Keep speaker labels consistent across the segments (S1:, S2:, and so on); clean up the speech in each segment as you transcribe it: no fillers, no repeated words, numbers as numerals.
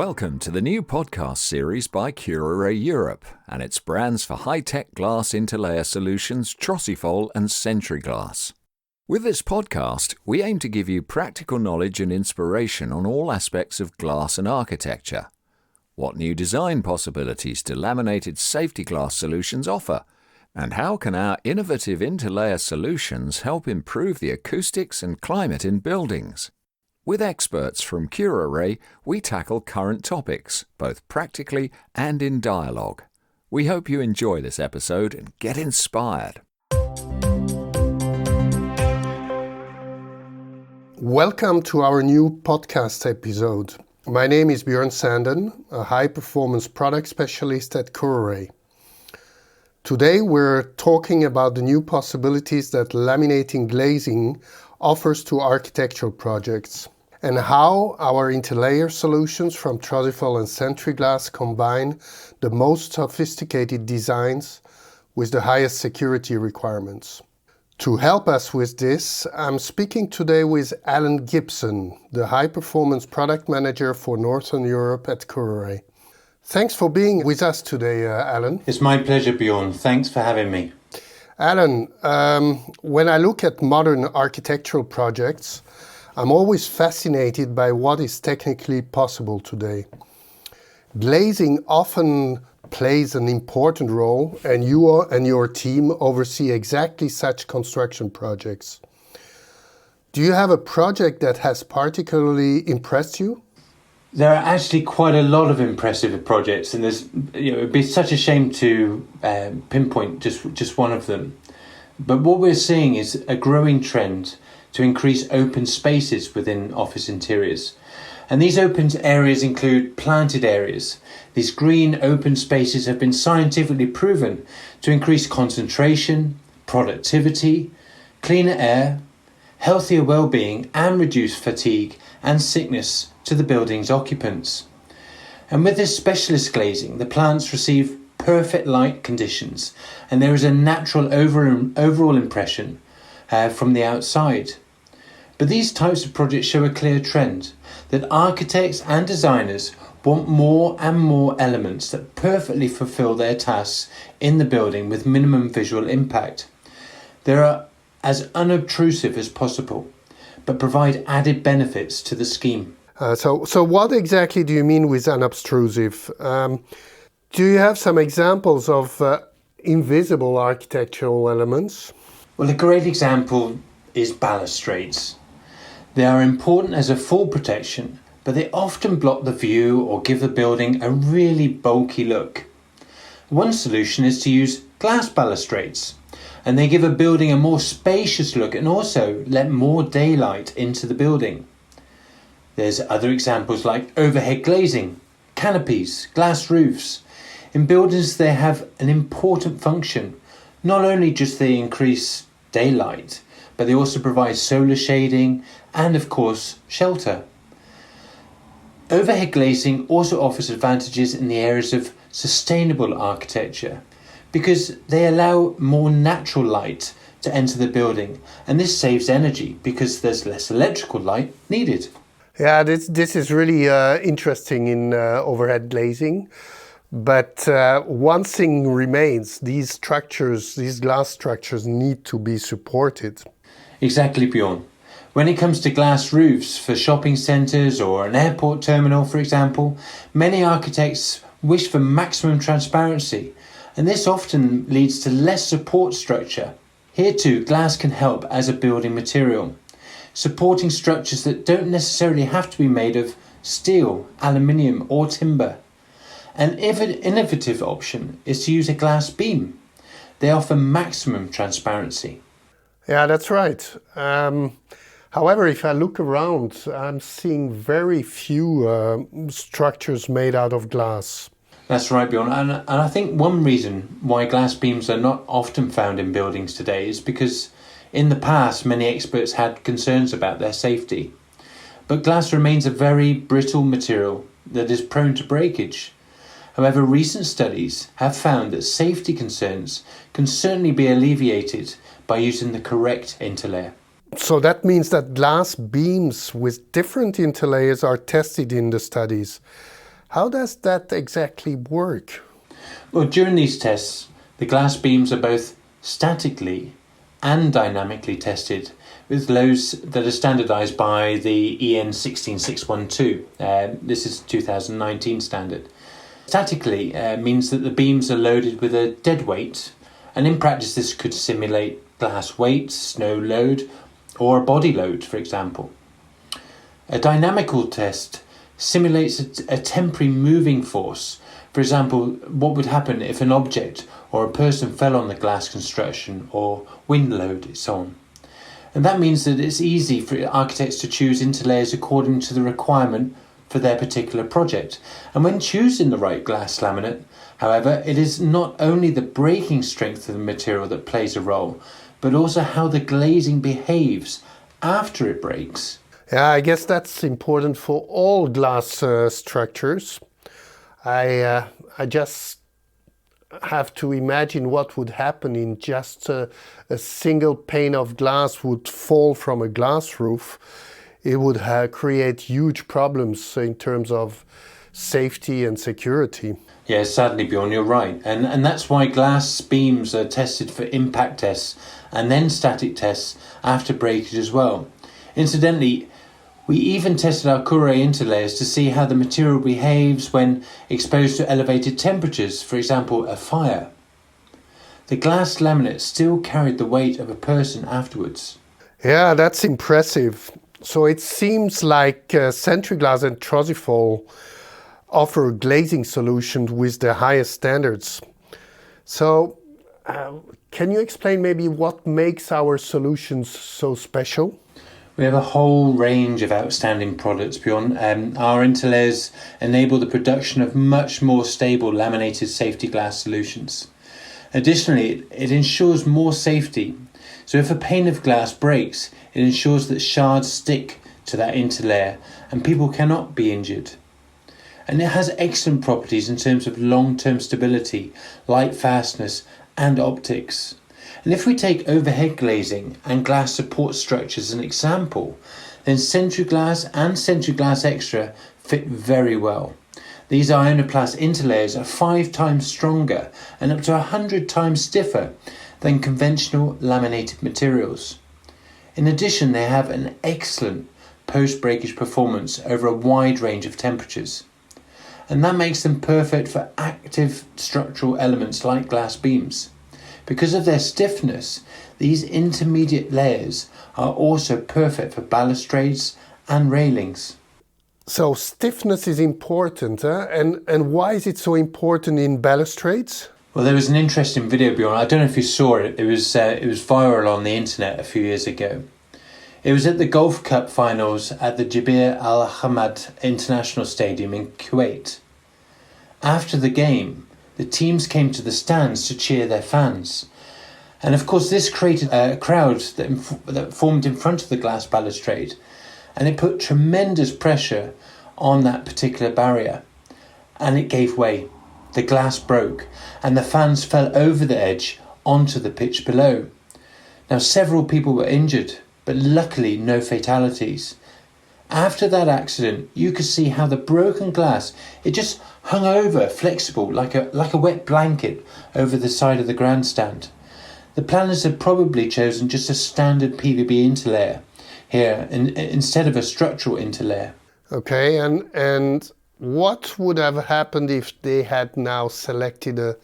S1: Welcome to the new podcast series by Kuraray Europe and its brands for high-tech glass interlayer solutions Trosifol and Glass. With this podcast, we aim to give you practical knowledge and inspiration on all aspects of glass and architecture. What new design possibilities do laminated safety glass solutions offer? And how can our innovative interlayer solutions help improve the acoustics and climate in buildings? With experts from Kuraray, we tackle current topics, both practically and in dialogue. We hope you enjoy this episode and get inspired.
S2: Welcome to our new podcast episode. My name is Björn Sanden, a high-performance product specialist at Kuraray. Today we're talking about the new possibilities that laminating glazing offers to architectural projects, and how our interlayer solutions from Trosifol and Glass combine the most sophisticated designs with the highest security requirements. To help us with this, I'm speaking today with Alan Gibson, the high-performance product manager for Northern Europe at Kuraray. Thanks for being with us today, Alan.
S3: It's my pleasure, Björn. Thanks for having me.
S2: Alan, when I look at modern architectural projects, I'm always fascinated by what is technically possible today. Glazing often plays an important role, and you and your team oversee exactly such construction projects. Do you have a project that has particularly impressed you?
S3: There are actually quite a lot of impressive projects, and it would be such a shame to pinpoint just one of them. But what we're seeing is a growing trend to increase open spaces within office interiors. And these open areas include planted areas. These green open spaces have been scientifically proven to increase concentration, productivity, cleaner air, healthier well-being, and reduce fatigue and sickness to the building's occupants. And with this specialist glazing, the plants receive perfect light conditions, and there is a natural overall impression from the outside. But these types of projects show a clear trend that architects and designers want more and more elements that perfectly fulfill their tasks in the building with minimum visual impact. They are as unobtrusive as possible, but provide added benefits to the scheme.
S2: So what exactly do you mean with unobtrusive? Do you have some examples of invisible architectural elements?
S3: Well, a great example is balustrades. They are important as a fall protection, but they often block the view or give the building a really bulky look. One solution is to use glass balustrades, and they give a building a more spacious look and also let more daylight into the building. There's other examples like overhead glazing, canopies, glass roofs. In buildings they have an important function. Not only just they increase daylight, but they also provide solar shading and of course shelter. Overhead glazing also offers advantages in the areas of sustainable architecture because they allow more natural light to enter the building, and this saves energy because there's less electrical light needed.
S2: Yeah, this is really interesting in overhead glazing. But one thing remains, these glass structures need to be supported.
S3: Exactly, Björn. When it comes to glass roofs for shopping centres or an airport terminal, for example, many architects wish for maximum transparency, and this often leads to less support structure. Here too, glass can help as a building material, supporting structures that don't necessarily have to be made of steel, aluminium or timber. An innovative option is to use a glass beam. They offer maximum transparency.
S2: Yeah, that's right. However, if I look around, I'm seeing very few structures made out of glass.
S3: That's right, Björn. And I think one reason why glass beams are not often found in buildings today is because in the past many experts had concerns about their safety. But glass remains a very brittle material that is prone to breakage. However, recent studies have found that safety concerns can certainly be alleviated by using the correct interlayer.
S2: So that means that glass beams with different interlayers are tested in the studies. How does that exactly work?
S3: Well, during these tests, the glass beams are both statically and dynamically tested with loads that are standardised by the EN 16612. This is 2019 standard. Statically means that the beams are loaded with a dead weight, and in practice this could simulate glass weight, snow load, or a body load, for example. A dynamical test simulates a temporary moving force. For example, what would happen if an object or a person fell on the glass construction, or wind load, and so on. And that means that it's easy for architects to choose interlayers according to the requirement for their particular project. And when choosing the right glass laminate, however, it is not only the breaking strength of the material that plays a role, but also how the glazing behaves after it breaks.
S2: Yeah, I guess that's important for all glass structures. I just have to imagine what would happen in just a single pane of glass would fall from a glass roof. It would create huge problems in terms of safety and security.
S3: Yeah, sadly, Bjorn, you're right. And that's why glass beams are tested for impact tests and then static tests after breakage as well. Incidentally, we even tested our Kuraray interlayers to see how the material behaves when exposed to elevated temperatures, for example, a fire. The glass laminate still carried the weight of a person afterwards.
S2: Yeah, that's impressive. So it seems like Centriglass and Trosifol offer a glazing solution with the highest standards. So can you explain maybe what makes our solutions so special?
S3: We have a whole range of outstanding products, Bjorn. Our interlayers enable the production of much more stable laminated safety glass solutions. Additionally, it ensures more safety. So if a pane of glass breaks, it ensures that shards stick to that interlayer and people cannot be injured. And it has excellent properties in terms of long-term stability, light fastness and optics. And if we take overhead glazing and glass support structures as an example, then Centriglass and Centriglass Extra fit very well. These Ionoplast interlayers are 5 times stronger and up to 100 times stiffer than conventional laminated materials. In addition, they have an excellent post-breakage performance over a wide range of temperatures. And that makes them perfect for active structural elements like glass beams. Because of their stiffness, these intermediate layers are also perfect for balustrades and railings.
S2: So stiffness is important, and why is it so important in balustrades?
S3: Well, there was an interesting video, Bjorn. I don't know if you saw it. It was viral on the internet a few years ago. It was at the Gulf Cup finals at the Jabir Al Hamad International Stadium in Kuwait. After the game, the teams came to the stands to cheer their fans. And of course this created a crowd that formed in front of the glass balustrade, and it put tremendous pressure on that particular barrier. And it gave way. The glass broke and the fans fell over the edge onto the pitch below. Now several people were injured, but luckily no fatalities. After that accident, you could see how the broken glass, it just hung over, flexible, like a wet blanket over the side of the grandstand. The planners had probably chosen just a standard PVB interlayer here instead of a structural interlayer.
S2: Okay, and what would have happened if they had now selected a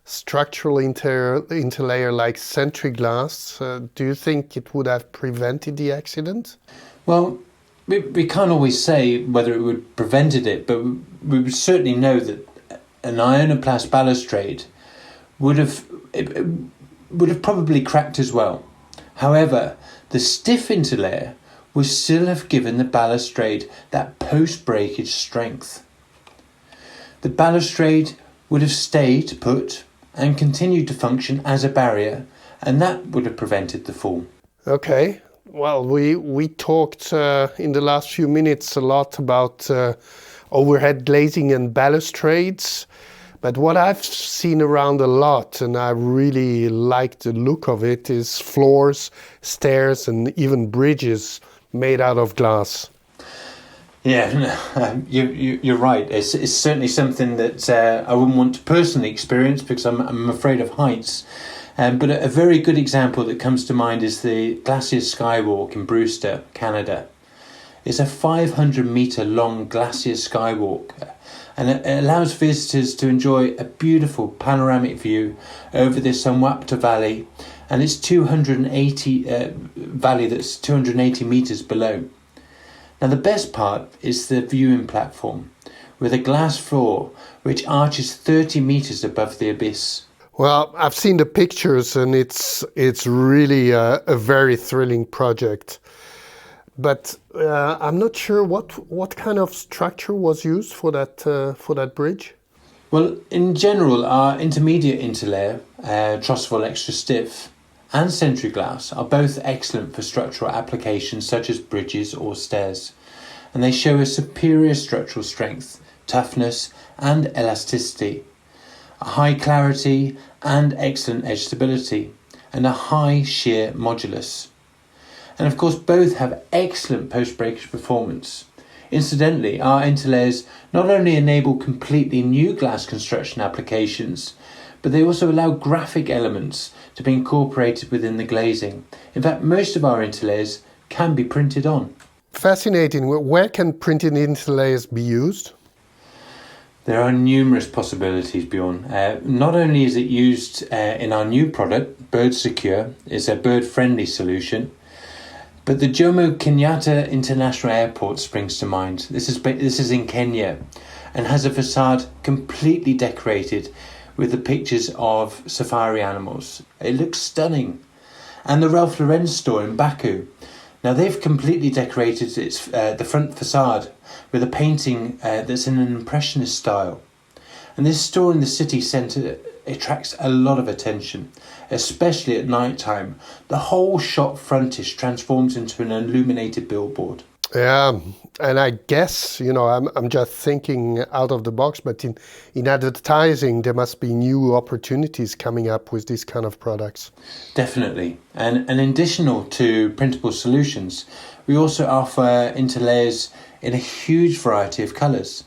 S2: structural interlayer like Centriglass? Do you think it would have prevented the accident?
S3: Well, we can't always say whether it would have prevented it, but we would certainly know that an Ionoplast balustrade would have probably cracked as well. However, the stiff interlayer would still have given the balustrade that post-breakage strength. The balustrade would have stayed put and continued to function as a barrier, and that would have prevented the fall.
S2: Okay. Well, we talked in the last few minutes a lot about overhead glazing and balustrades, but what I've seen around a lot, and I really like the look of it, is floors, stairs, and even bridges made out of glass.
S3: Yeah, you're right. It's certainly something that I wouldn't want to personally experience because I'm afraid of heights. But a very good example that comes to mind is the Glacier Skywalk in Brewster, Canada. It's a 500-metre long glacier skywalk, and it allows visitors to enjoy a beautiful panoramic view over this Unwapta Valley, and it's 280 valley that's 280 metres below. Now the best part is the viewing platform, with a glass floor which arches 30 metres above the abyss.
S2: Well, I've seen the pictures, and it's really a very thrilling project. But I'm not sure what kind of structure was used for that bridge.
S3: Well, in general, our intermediate interlayer, Trosifol Extra Stiff, and Sentry Glass are both excellent for structural applications such as bridges or stairs, and they show a superior structural strength, toughness, and elasticity, a high clarity and excellent edge stability, and a high shear modulus. And of course, both have excellent post-breakage performance. Incidentally, our interlayers not only enable completely new glass construction applications, but they also allow graphic elements to be incorporated within the glazing. In fact, most of our interlayers can be printed on.
S2: Fascinating. Where can printed interlayers be used?
S3: There are numerous possibilities, Bjorn. Not only is it used in our new product, Bird Secure, it's a bird-friendly solution, but the Jomo Kenyatta International Airport springs to mind. This is in Kenya, and has a facade completely decorated with the pictures of safari animals. It looks stunning. And the Ralph Lauren store in Baku. Now they've completely decorated the front facade with a painting that's in an impressionist style. And this store in the city centre attracts a lot of attention, especially at night time. The whole shop frontage transforms into an illuminated billboard.
S2: Yeah, and I guess, I'm just thinking out of the box, but in advertising, there must be new opportunities coming up with these kind of products.
S3: Definitely. And in addition to printable solutions, we also offer interlayers in a huge variety of colours.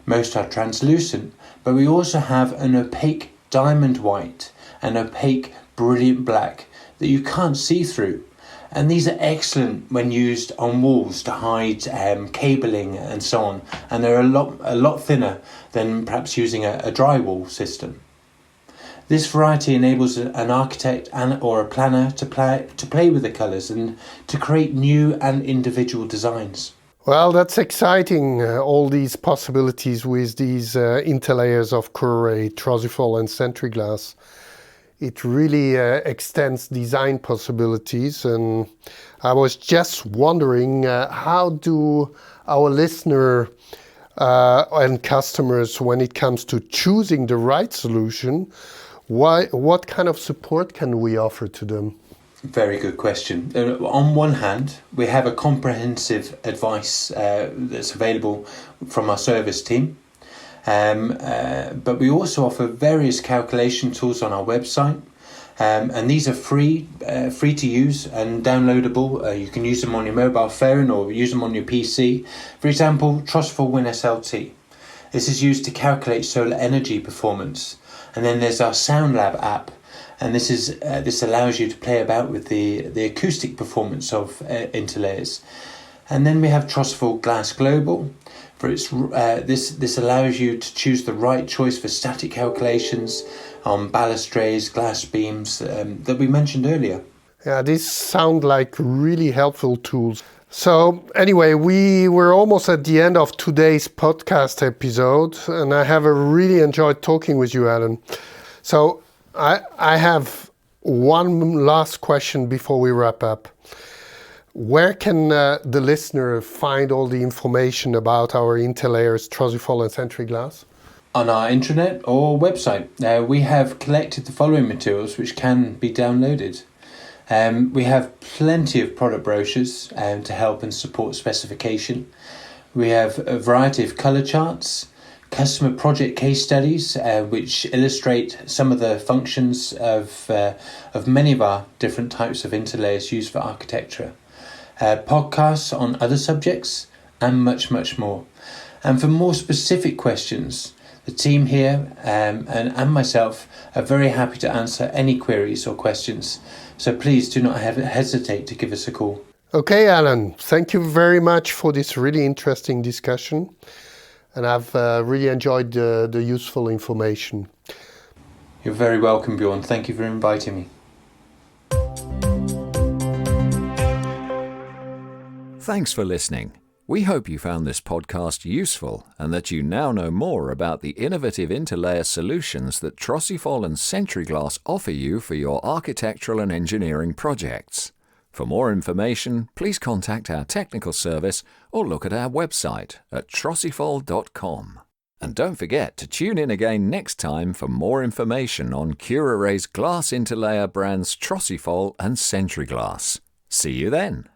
S3: Most are translucent, but we also have an opaque diamond white and opaque brilliant black that you can't see through. And these are excellent when used on walls to hide cabling and so on. And they're a lot thinner than perhaps using a drywall system. This variety enables an architect or a planner to play with the colours and to create new and individual designs.
S2: Well, that's exciting, all these possibilities with these interlayers of Kuraray, Trosifol and Sentry Glass. It really extends design possibilities, and I was just wondering how do our listener and customers, when it comes to choosing the right solution, what kind of support can we offer to them?
S3: Very good question. On one hand, we have a comprehensive advice that's available from our service team. But we also offer various calculation tools on our website, and these are free to use and downloadable. You can use them on your mobile phone or use them on your PC. For example, Trosifol Win SLT. This is used to calculate solar energy performance. And then there's our SoundLab app, and this allows you to play about with the acoustic performance of interlayers. And then we have Trosifol Glass Global. For its this allows you to choose the right choice for static calculations on balustrades, glass beams that we mentioned earlier.
S2: Yeah, these sound like really helpful tools. So anyway, we were almost at the end of today's podcast episode, and I have really enjoyed talking with you, Alan. So I have one last question before we wrap up. Where can the listener find all the information about our interlayers, Trosifol and Sentry Glass?
S3: On our intranet or website. We have collected the following materials which can be downloaded. We have plenty of product brochures to help and support specification. We have a variety of colour charts, customer project case studies which illustrate some of the functions of many of our different types of interlayers used for architecture. Podcasts on other subjects, and much, much more. And for more specific questions, the team here and myself are very happy to answer any queries or questions. So please do not hesitate to give us a call.
S2: Okay, Alan, thank you very much for this really interesting discussion. And I've really enjoyed the useful information.
S3: You're very welcome, Bjorn. Thank you for inviting me.
S1: Thanks for listening. We hope you found this podcast useful and that you now know more about the innovative interlayer solutions that Trosifol and Sentriglass offer you for your architectural and engineering projects. For more information, please contact our technical service or look at our website at trosifol.com. And don't forget to tune in again next time for more information on Kuraray's glass interlayer brands Trosifol and Sentriglass. See you then.